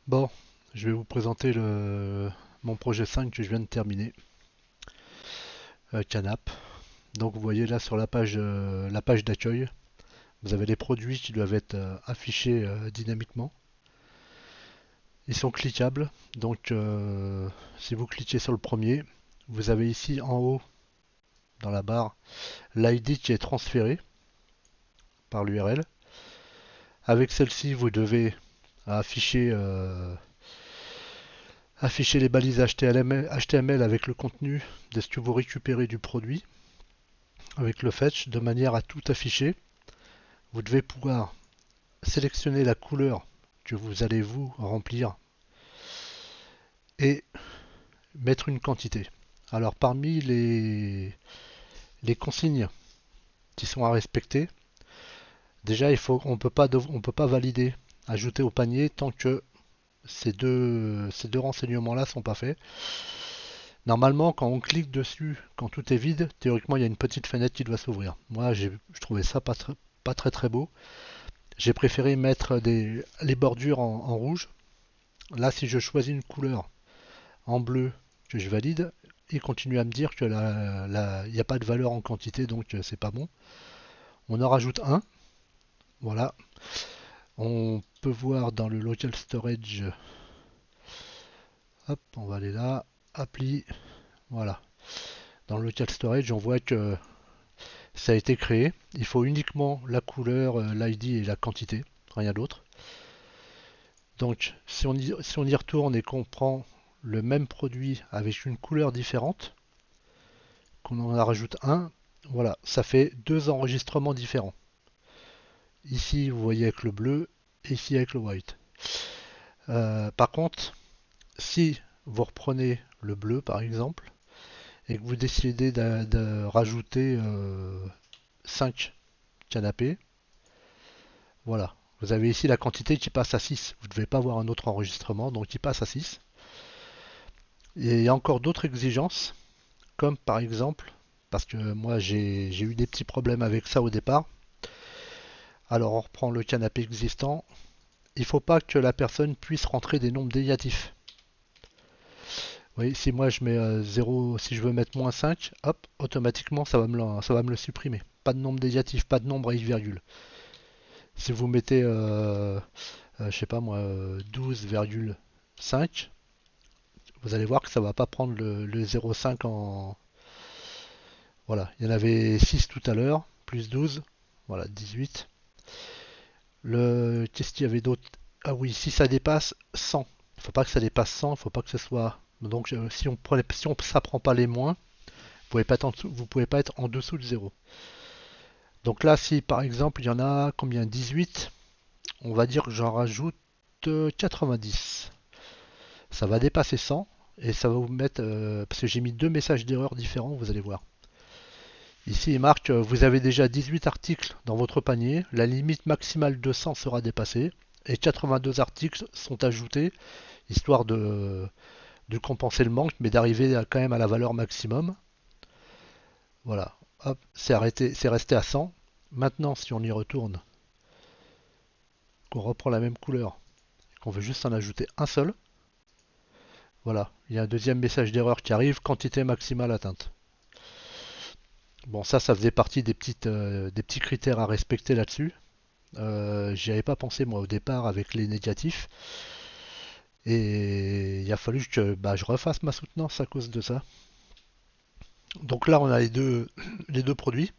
Bon, je vais vous présenter mon projet 5 que je viens de terminer, Canap. Donc vous voyez là sur la page d'accueil, vous avez les produits qui doivent être affichés dynamiquement. Ils sont cliquables, donc si vous cliquez sur le premier, vous avez ici en haut dans la barre l'ID qui est transféré par l'URL. Avec celle-ci, vous devez afficher, afficher les balises HTML avec le contenu de ce que vous récupérez du produit, avec le fetch, de manière à tout afficher. Vous devez pouvoir sélectionner la couleur que vous allez vous remplir et mettre une quantité. Alors parmi les consignes qui sont à respecter, déjà on peut pas valider, ajouter au panier tant que ces deux renseignements-là sont pas faits. Normalement, quand on clique dessus, quand tout est vide, théoriquement il y a une petite fenêtre qui doit s'ouvrir. Moi, je trouvais ça pas très très beau. J'ai préféré mettre les bordures en rouge. Là, si je choisis une couleur en bleu que je valide, il continue à me dire que il n'y a pas de valeur en quantité, donc c'est pas bon. On en rajoute un. Voilà. On peut voir dans le local storage. Hop, on va aller là. Appli. Voilà. Dans le local storage, on voit que ça a été créé. Il faut uniquement la couleur, l'ID et la quantité, rien d'autre. Donc, si on y retourne et qu'on prend le même produit avec une couleur différente, qu'on en rajoute un, voilà, ça fait deux enregistrements différents. Ici, vous voyez avec le bleu, et ici avec le white. Par contre, si vous reprenez le bleu, par exemple, et que vous décidez de rajouter 5 canapés, voilà. Vous avez ici la quantité qui passe à 6. Vous ne devez pas avoir un autre enregistrement, donc il passe à 6. Et il y a encore d'autres exigences, comme par exemple, parce que moi j'ai eu des petits problèmes avec ça au départ. Alors on reprend le canapé existant. Il ne faut pas que la personne puisse rentrer des nombres négatifs. Oui, si moi je mets 0, si je veux mettre -5, hop, automatiquement ça va me le supprimer. Pas de nombre négatif, pas de nombre avec virgule. Si vous mettez, je sais pas moi, 12,5, vous allez voir que ça va pas prendre le 0,5 en... Voilà, il y en avait 6 tout à l'heure, plus 12, voilà, 18. Qu'est-ce qu'il y avait d'autre? Ah oui, si ça dépasse 100, il faut pas que ça dépasse 100, il faut pas que ce soit... Donc si ça prend pas les moins, vous pouvez pas être en dessous de 0. Donc là, si par exemple il y en a combien? 18, on va dire que j'en rajoute 90. Ça va dépasser 100 et ça va vous mettre, parce que j'ai mis deux messages d'erreur différents, vous allez voir. Ici, il marque vous avez déjà 18 articles dans votre panier, la limite maximale de 100 sera dépassée et 82 articles sont ajoutés, histoire de compenser le manque, mais d'arriver quand même à la valeur maximum. Voilà, hop, c'est resté à 100. Maintenant, si on y retourne, qu'on reprend la même couleur, qu'on veut juste en ajouter un seul, voilà, il y a un deuxième message d'erreur qui arrive, quantité maximale atteinte. Bon, ça faisait partie des petits critères à respecter là-dessus. J'y avais pas pensé moi au départ avec les négatifs. Et il a fallu que je refasse ma soutenance à cause de ça. Donc là, on a les deux produits,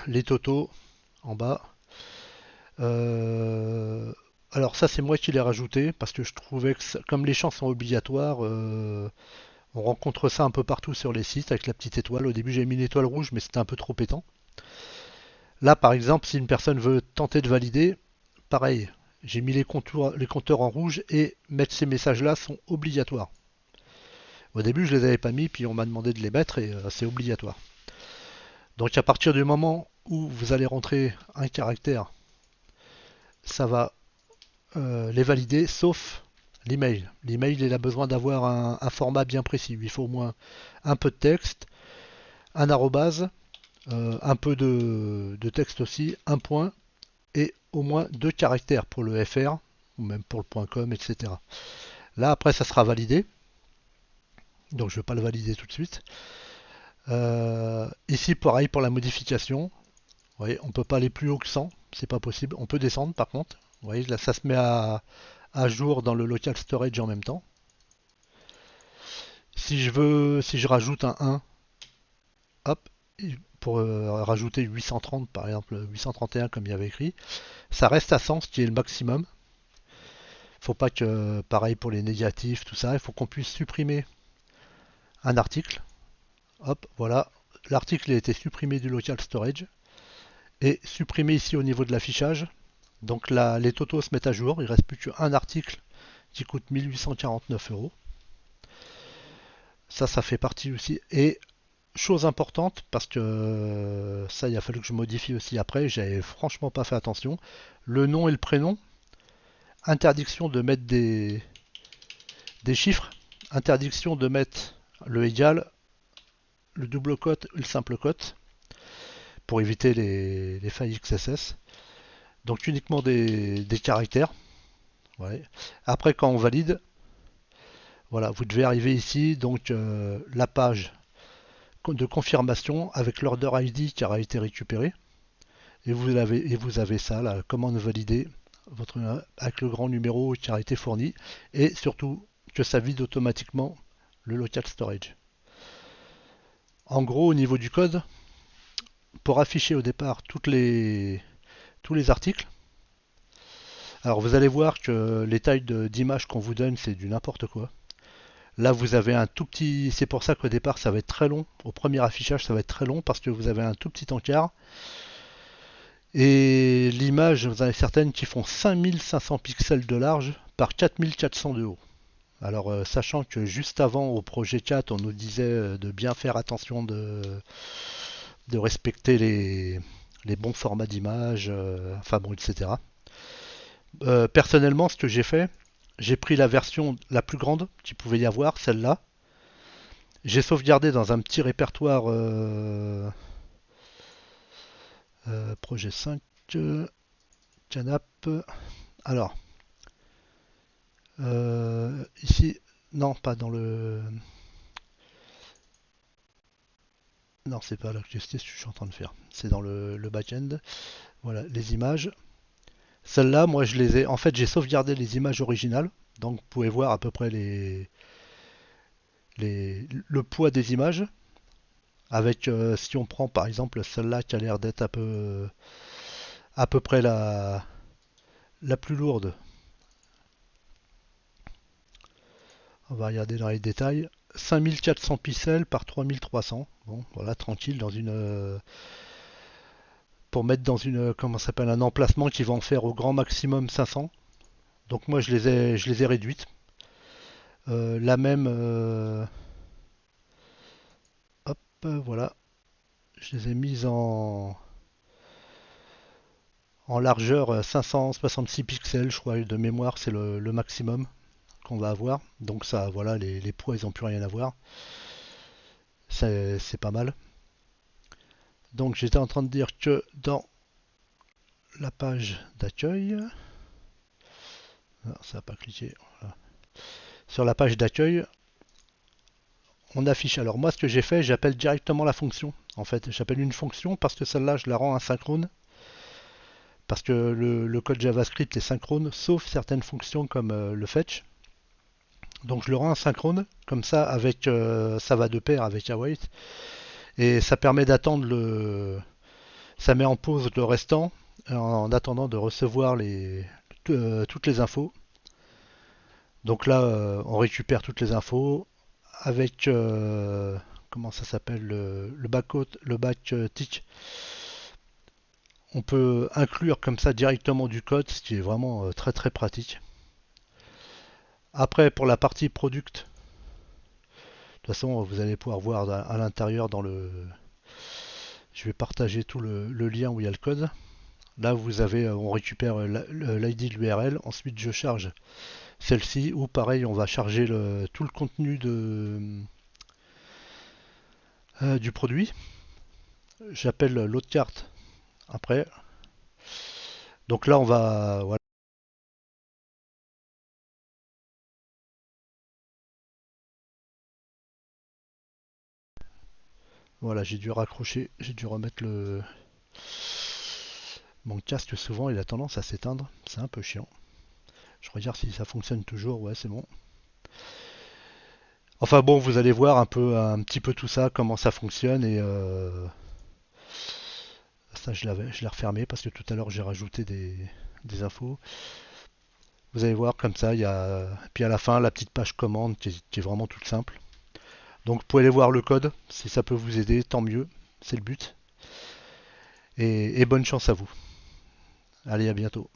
les totaux en bas. Euh, alors ça, c'est moi qui l'ai rajouté parce que je trouvais que comme les champs sont obligatoires, on rencontre ça un peu partout sur les sites avec la petite étoile. Au début, j'ai mis une étoile rouge, mais c'était un peu trop pétant. Là, par exemple, si une personne veut tenter de valider, pareil, j'ai mis les compteurs en rouge et mettre ces messages-là sont obligatoires. Au début, je les avais pas mis, puis on m'a demandé de les mettre et c'est obligatoire. Donc à partir du moment où vous allez rentrer un caractère, ça va les valider, sauf l'email. L'email, il a besoin d'avoir un format bien précis. Il faut au moins un peu de texte, un arrobase, un peu de texte aussi, un point et au moins deux caractères pour le FR. ou même pour le .com, etc. Là, après, ça sera validé. Donc, je ne vais pas le valider tout de suite. Ici, pareil pour la modification. Vous voyez, on ne peut pas aller plus haut que 100. C'est pas possible. On peut descendre, par contre. Vous voyez, là, ça se met à jour dans le local storage en même temps. Si je rajoute un 1, hop, pour rajouter 830 par exemple, 831 comme il y avait écrit, ça reste à 100, ce qui est le maximum. Faut pas que, pareil pour les négatifs, tout ça, il faut qu'on puisse supprimer un article. Hop, voilà, l'article a été supprimé du local storage et supprimé ici au niveau de l'affichage. Donc là, les totaux se mettent à jour, il ne reste plus qu'un article qui coûte 1849 euros. Ça fait partie aussi. Et chose importante, parce que ça, il a fallu que je modifie aussi après, j'avais franchement pas fait attention. Le nom et le prénom, interdiction de mettre des chiffres, interdiction de mettre le égal, le double cote et le simple cote, pour éviter les failles XSS. Donc uniquement des caractères. Ouais. Après, quand on valide, voilà, vous devez arriver ici, donc la page de confirmation avec l'order ID qui aura été récupéré. Et vous avez ça, la commande validée avec le grand numéro qui a été fourni. Et surtout que ça vide automatiquement le local storage. En gros, au niveau du code, pour afficher au départ tous les articles, alors vous allez voir que les tailles d'images qu'on vous donne, c'est du n'importe quoi. Là, vous avez un tout petit. C'est pour ça qu'au départ, ça va être très long. Au premier affichage, ça va être très long parce que vous avez un tout petit encart. Et l'image, vous en avez certaines qui font 5500 pixels de large par 4400 de haut. Alors, sachant que juste avant, au projet 4, on nous disait de bien faire attention de respecter les bons formats d'image, enfin bon, etc. Personnellement, ce que j'ai fait, j'ai pris la version la plus grande qu'il pouvait y avoir, celle-là. J'ai sauvegardé dans un petit répertoire projet 5 Canap. Alors, ici, non, pas dans le. Non, c'est pas là que je suis en train de faire. C'est dans le back-end. Voilà, les images. Celles-là, moi, je les ai. En fait, j'ai sauvegardé les images originales. Donc, vous pouvez voir à peu près le poids des images. Avec, si on prend par exemple celle-là qui a l'air d'être à peu près la plus lourde. On va regarder dans les détails. 5400 pixels par 3300. Bon, voilà, tranquille, pour mettre dans une, comment ça s'appelle, un emplacement qui va en faire au grand maximum 500. Donc moi, je les ai réduites. La même, hop, voilà, je les ai mises en largeur 566 pixels, je crois, de mémoire, c'est le maximum qu'on va avoir. Donc ça, voilà, les poids, ils n'ont plus rien à voir. C'est pas mal. Donc j'étais en train de dire que dans la page d'accueil, ça n'a pas cliqué. Voilà. Sur la page d'accueil, on affiche. Alors moi, ce que j'ai fait, j'appelle directement la fonction. En fait, j'appelle une fonction parce que celle-là, je la rends asynchrone. Parce que le code JavaScript est synchrone, sauf certaines fonctions comme le fetch. Donc je le rends asynchrone, comme ça, ça va de pair avec await. Et ça permet d'attendre ça met en pause le restant en attendant de recevoir toutes les infos. Donc là, on récupère toutes les infos avec comment ça s'appelle le back tick. On peut inclure comme ça directement du code, ce qui est vraiment très très pratique. Après, pour la partie product, de toute façon, vous allez pouvoir voir à l'intérieur dans le. Je vais partager tout le lien où il y a le code. Là, vous avez, on récupère l'ID de l'URL. Ensuite, je charge celle-ci. Ou pareil, on va charger tout le contenu du produit. J'appelle l'autre carte après. Donc là, on va, voilà, Voilà, j'ai dû raccrocher, j'ai dû remettre le... Mon casque souvent il a tendance à s'éteindre, c'est un peu chiant. Je regarde si ça fonctionne toujours, ouais c'est bon. Enfin bon, vous allez voir un petit peu tout ça, comment ça fonctionne et ça je l'ai refermé parce que tout à l'heure j'ai rajouté des infos. Vous allez voir comme ça, il y a puis à la fin la petite page commande qui est vraiment toute simple. Donc vous pouvez aller voir le code, si ça peut vous aider, tant mieux, c'est le but. Et bonne chance à vous. Allez, à bientôt.